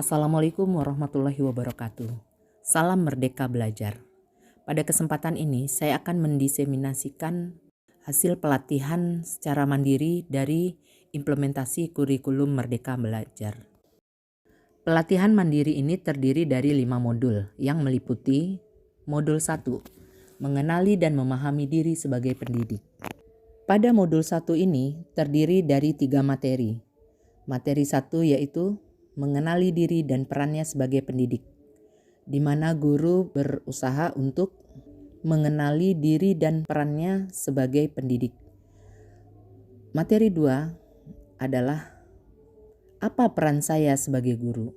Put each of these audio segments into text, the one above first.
Assalamualaikum warahmatullahi wabarakatuh. Salam Merdeka Belajar. Pada kesempatan ini saya akan mendiseminasikan hasil pelatihan secara mandiri dari implementasi kurikulum Merdeka Belajar. Pelatihan mandiri ini terdiri dari 5 modul yang meliputi modul 1, mengenali dan memahami diri sebagai pendidik. Pada modul 1 ini terdiri dari 3 materi. Materi 1 yaitu mengenali diri dan perannya sebagai pendidik, di mana guru berusaha untuk mengenali diri dan perannya sebagai pendidik. Materi 2 adalah apa peran saya sebagai guru.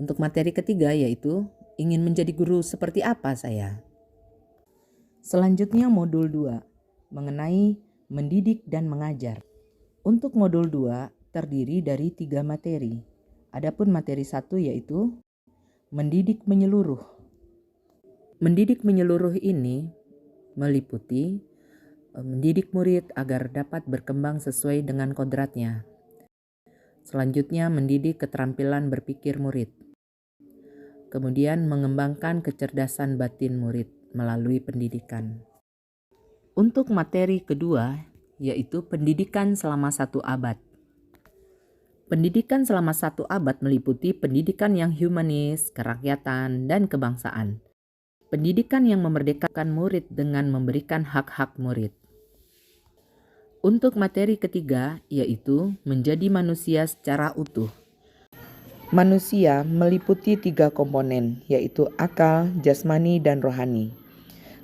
Untuk materi ketiga yaitu ingin menjadi guru seperti apa saya. Selanjutnya modul 2 mengenai mendidik dan mengajar. Untuk modul 2 terdiri dari 3 materi. Adapun materi 1 yaitu mendidik menyeluruh. Mendidik menyeluruh ini meliputi mendidik murid agar dapat berkembang sesuai dengan kodratnya. Selanjutnya mendidik keterampilan berpikir murid. Kemudian mengembangkan kecerdasan batin murid melalui pendidikan. Untuk materi kedua yaitu pendidikan selama 1 abad. Pendidikan selama 1 abad meliputi pendidikan yang humanis, kerakyatan, dan kebangsaan. Pendidikan yang memerdekakan murid dengan memberikan hak-hak murid. Untuk materi ketiga yaitu menjadi manusia secara utuh. Manusia meliputi 3 komponen yaitu akal, jasmani, dan rohani.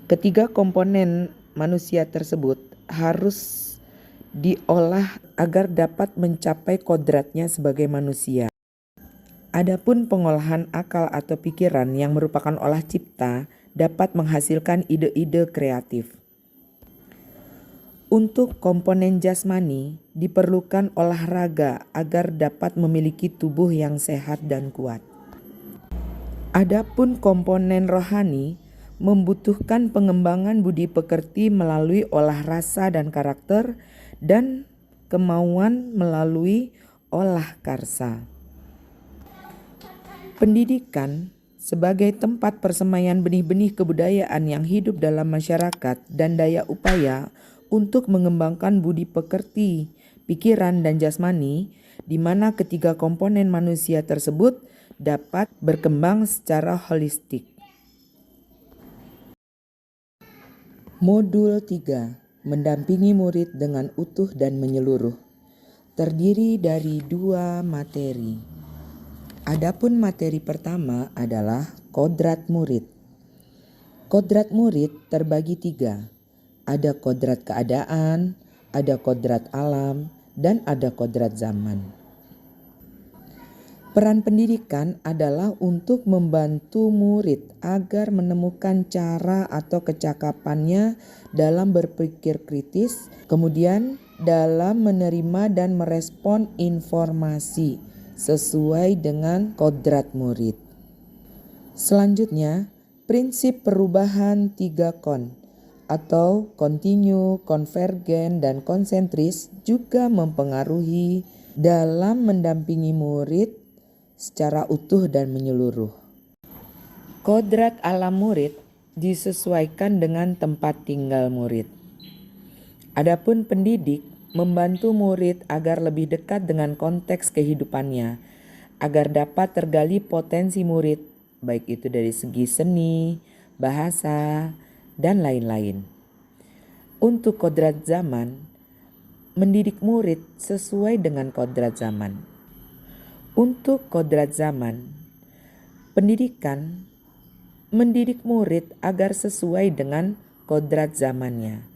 Ketiga komponen manusia tersebut harus diolah agar dapat mencapai kodratnya sebagai manusia. Adapun pengolahan akal atau pikiran yang merupakan olah cipta dapat menghasilkan ide-ide kreatif. Untuk komponen jasmani diperlukan olahraga agar dapat memiliki tubuh yang sehat dan kuat. Adapun komponen rohani membutuhkan pengembangan budi pekerti melalui olah rasa dan karakter dan kemauan melalui olah karsa. Pendidikan sebagai tempat persemaian benih-benih kebudayaan yang hidup dalam masyarakat dan daya upaya untuk mengembangkan budi pekerti, pikiran, dan jasmani, di mana ketiga komponen manusia tersebut dapat berkembang secara holistik. Modul 3 mendampingi murid dengan utuh dan menyeluruh, terdiri dari 2 materi. Adapun materi pertama adalah kodrat murid. Kodrat murid terbagi 3. Ada kodrat keadaan, ada kodrat alam, dan ada kodrat zaman. Peran pendidikan adalah untuk membantu murid agar menemukan cara atau kecakapannya dalam berpikir kritis, kemudian dalam menerima dan merespon informasi sesuai dengan kodrat murid. Selanjutnya, prinsip perubahan 3 kon atau kontinu, konvergen, dan konsentris juga mempengaruhi dalam mendampingi murid secara utuh dan menyeluruh. Kodrat alam murid disesuaikan dengan tempat tinggal murid. Adapun pendidik membantu murid agar lebih dekat dengan konteks kehidupannya, agar dapat tergali potensi murid, baik itu dari segi seni, bahasa, dan lain-lain. Untuk kodrat zaman, mendidik murid sesuai dengan kodrat zaman. Untuk kodrat zaman, pendidikan mendidik murid agar sesuai dengan kodrat zamannya,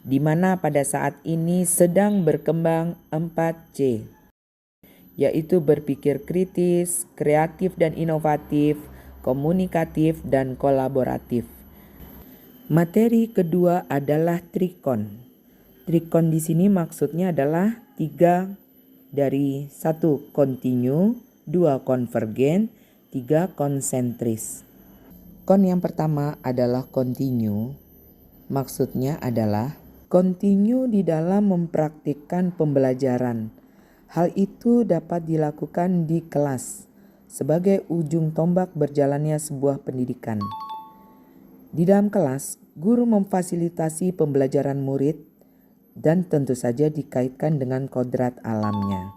di mana pada saat ini sedang berkembang 4C, yaitu berpikir kritis, kreatif dan inovatif, komunikatif, dan kolaboratif. Materi kedua adalah trikon. Trikon di sini maksudnya adalah 3 dari 1 kontinu, 2 konvergen, 3 konsentris. Kon yang pertama adalah kontinu. Maksudnya adalah kontinu di dalam mempraktikkan pembelajaran. Hal itu dapat dilakukan di kelas sebagai ujung tombak berjalannya sebuah pendidikan. Di dalam kelas, guru memfasilitasi pembelajaran murid dan tentu saja dikaitkan dengan kodrat alamnya.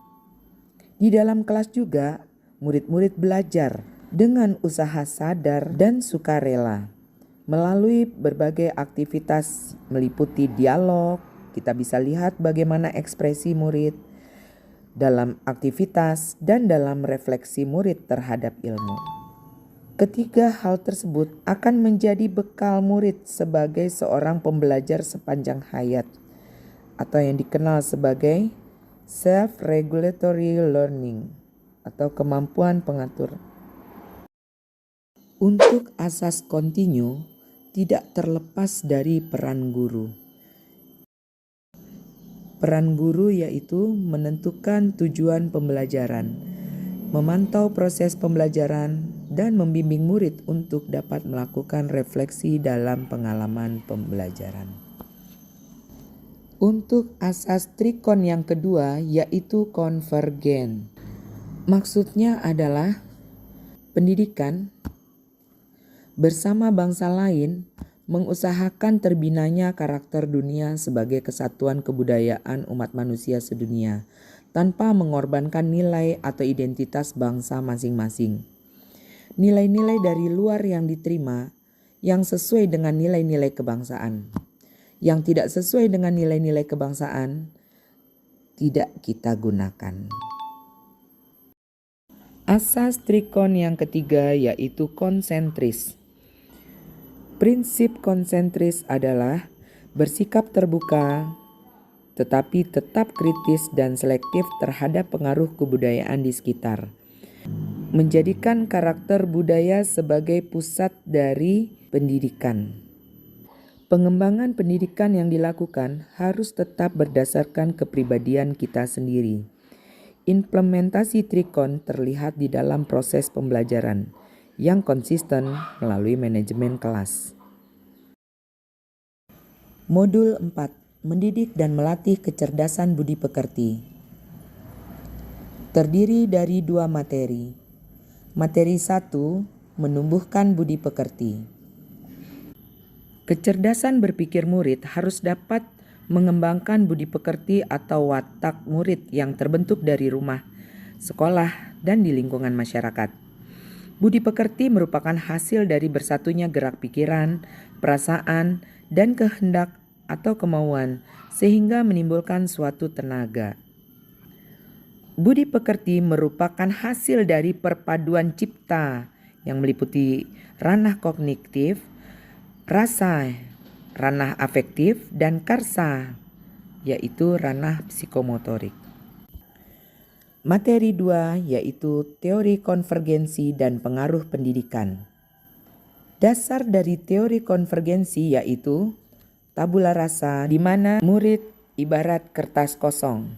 Di dalam kelas juga, murid-murid belajar dengan usaha sadar dan sukarela. Melalui berbagai aktivitas meliputi dialog, kita bisa lihat bagaimana ekspresi murid dalam aktivitas dan dalam refleksi murid terhadap ilmu. Ketiga hal tersebut akan menjadi bekal murid sebagai seorang pembelajar sepanjang hayat, atau yang dikenal sebagai self-regulatory learning atau kemampuan pengatur. Untuk asas kontinu tidak terlepas dari peran guru. Peran guru yaitu menentukan tujuan pembelajaran, memantau proses pembelajaran, dan membimbing murid untuk dapat melakukan refleksi dalam pengalaman pembelajaran. Untuk asas trikon yang kedua yaitu konvergen. Maksudnya adalah pendidikan bersama bangsa lain mengusahakan terbinanya karakter dunia sebagai kesatuan kebudayaan umat manusia sedunia tanpa mengorbankan nilai atau identitas bangsa masing-masing. Nilai-nilai dari luar yang diterima yang sesuai dengan nilai-nilai kebangsaan. Yang tidak sesuai dengan nilai-nilai kebangsaan tidak kita gunakan. Asas trikon yang ketiga yaitu konsentris. Prinsip konsentris adalah bersikap terbuka tetapi tetap kritis dan selektif terhadap pengaruh kebudayaan di sekitar. Menjadikan karakter budaya sebagai pusat dari pendidikan. Pengembangan pendidikan yang dilakukan harus tetap berdasarkan kepribadian kita sendiri. Implementasi trikon terlihat di dalam proses pembelajaran yang konsisten melalui manajemen kelas. Modul 4. Mendidik dan melatih kecerdasan budi pekerti. Terdiri dari 2 materi. Materi 1, menumbuhkan budi pekerti. Kecerdasan berpikir murid harus dapat mengembangkan budi pekerti atau watak murid yang terbentuk dari rumah, sekolah, dan di lingkungan masyarakat. Budi pekerti merupakan hasil dari bersatunya gerak pikiran, perasaan, dan kehendak atau kemauan sehingga menimbulkan suatu tenaga. Budi pekerti merupakan hasil dari perpaduan cipta yang meliputi ranah kognitif, rasa, ranah afektif, dan karsa, yaitu ranah psikomotorik. Materi 2 yaitu teori konvergensi dan pengaruh pendidikan. Dasar dari teori konvergensi yaitu tabula rasa, di mana murid ibarat kertas kosong.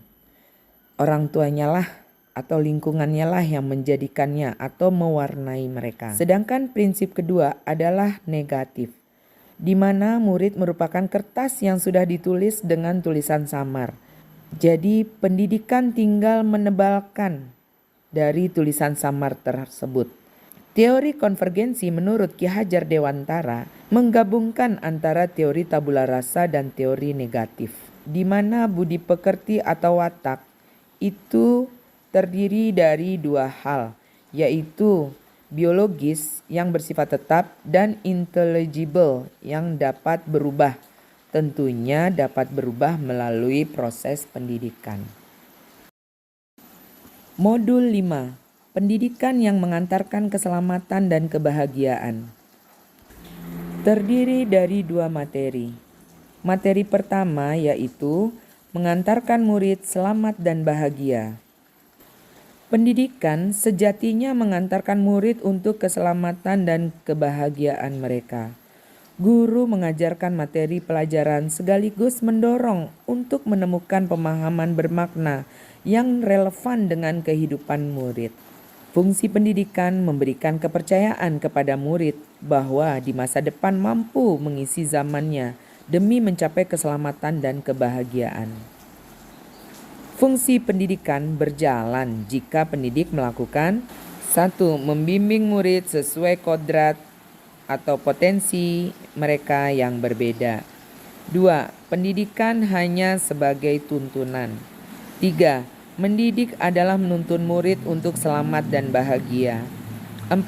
Orang tuanya lah atau lingkungannya lah yang menjadikannya atau mewarnai mereka. Sedangkan prinsip kedua adalah negatif, di mana murid merupakan kertas yang sudah ditulis dengan tulisan samar. Jadi pendidikan tinggal menebalkan dari tulisan samar tersebut. Teori konvergensi menurut Ki Hajar Dewantara menggabungkan antara teori tabula rasa dan teori negatif, di mana budi pekerti atau watak itu terdiri dari 2 hal, yaitu biologis yang bersifat tetap dan intelligible yang dapat berubah. Tentunya dapat berubah melalui proses pendidikan. Modul 5. Pendidikan yang mengantarkan keselamatan dan kebahagiaan. Terdiri dari 2 materi. Materi pertama yaitu mengantarkan murid selamat dan bahagia. Pendidikan sejatinya mengantarkan murid untuk keselamatan dan kebahagiaan mereka. Guru mengajarkan materi pelajaran sekaligus mendorong untuk menemukan pemahaman bermakna yang relevan dengan kehidupan murid. Fungsi pendidikan memberikan kepercayaan kepada murid bahwa di masa depan mampu mengisi zamannya demi mencapai keselamatan dan kebahagiaan. Fungsi pendidikan berjalan jika pendidik melakukan 1. Membimbing murid sesuai kodrat atau potensi mereka yang berbeda. 2. Pendidikan hanya sebagai tuntunan. 3. Mendidik adalah menuntun murid untuk selamat dan bahagia. 4.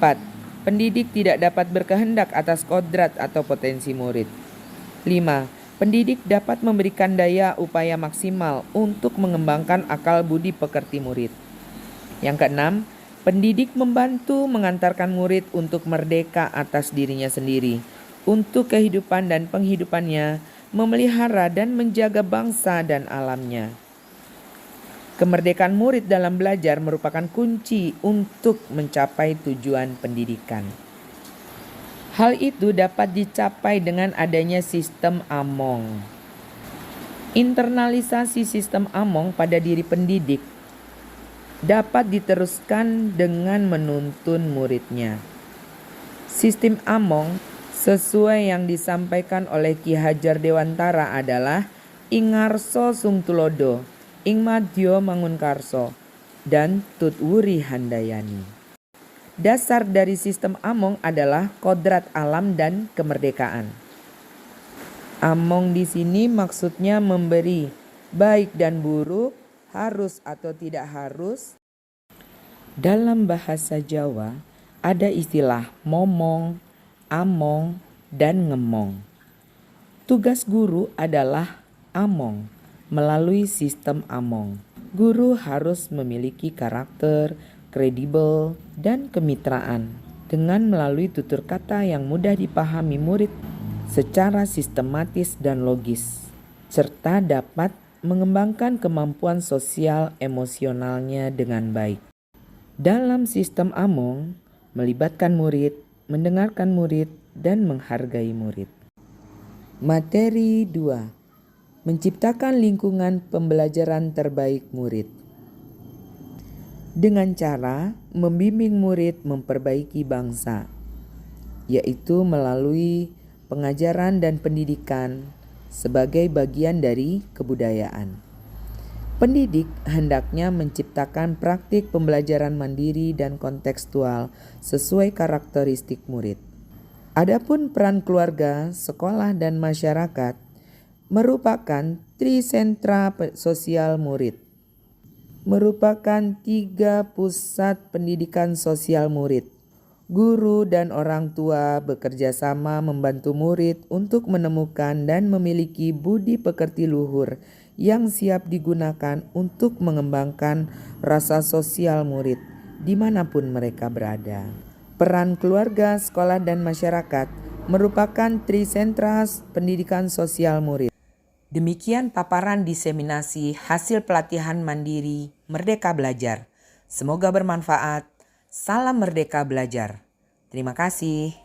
Pendidik tidak dapat berkehendak atas kodrat atau potensi murid. 5. Pendidik dapat memberikan daya upaya maksimal untuk mengembangkan akal budi pekerti murid. Yang keenam, pendidik membantu mengantarkan murid untuk merdeka atas dirinya sendiri, untuk kehidupan dan penghidupannya, memelihara dan menjaga bangsa dan alamnya. Kemerdekaan murid dalam belajar merupakan kunci untuk mencapai tujuan pendidikan. Hal itu dapat dicapai dengan adanya sistem Among. Internalisasi sistem Among pada diri pendidik dapat diteruskan dengan menuntun muridnya. Sistem Among sesuai yang disampaikan oleh Ki Hajar Dewantara adalah Ingarso Sungtulodo, Ingmadyo Mangunkarso, dan Tutwuri Handayani. Dasar dari sistem Among adalah kodrat alam dan kemerdekaan. Among di sini maksudnya memberi baik dan buruk, harus atau tidak harus. Dalam bahasa Jawa ada istilah momong, among, dan ngemong. Tugas guru adalah among melalui sistem Among. Guru harus memiliki karakter, kredibel, dan kemitraan dengan melalui tutur kata yang mudah dipahami murid secara sistematis dan logis, serta dapat mengembangkan kemampuan sosial emosionalnya dengan baik. Dalam sistem Among, melibatkan murid, mendengarkan murid, dan menghargai murid. Materi 2. Menciptakan lingkungan pembelajaran terbaik murid. Dengan cara membimbing murid memperbaiki bangsa, yaitu melalui pengajaran dan pendidikan sebagai bagian dari kebudayaan. Pendidik hendaknya menciptakan praktik pembelajaran mandiri dan kontekstual sesuai karakteristik murid. Adapun peran keluarga, sekolah, dan masyarakat merupakan trisentra sosial murid. Merupakan 3 pusat pendidikan sosial murid. Guru dan orang tua bekerja sama membantu murid untuk menemukan dan memiliki budi pekerti luhur yang siap digunakan untuk mengembangkan rasa sosial murid dimanapun mereka berada. Peran keluarga, sekolah, dan masyarakat merupakan trisentra pendidikan sosial murid. Demikian paparan diseminasi hasil pelatihan mandiri Merdeka Belajar. Semoga bermanfaat. Salam Merdeka Belajar. Terima kasih.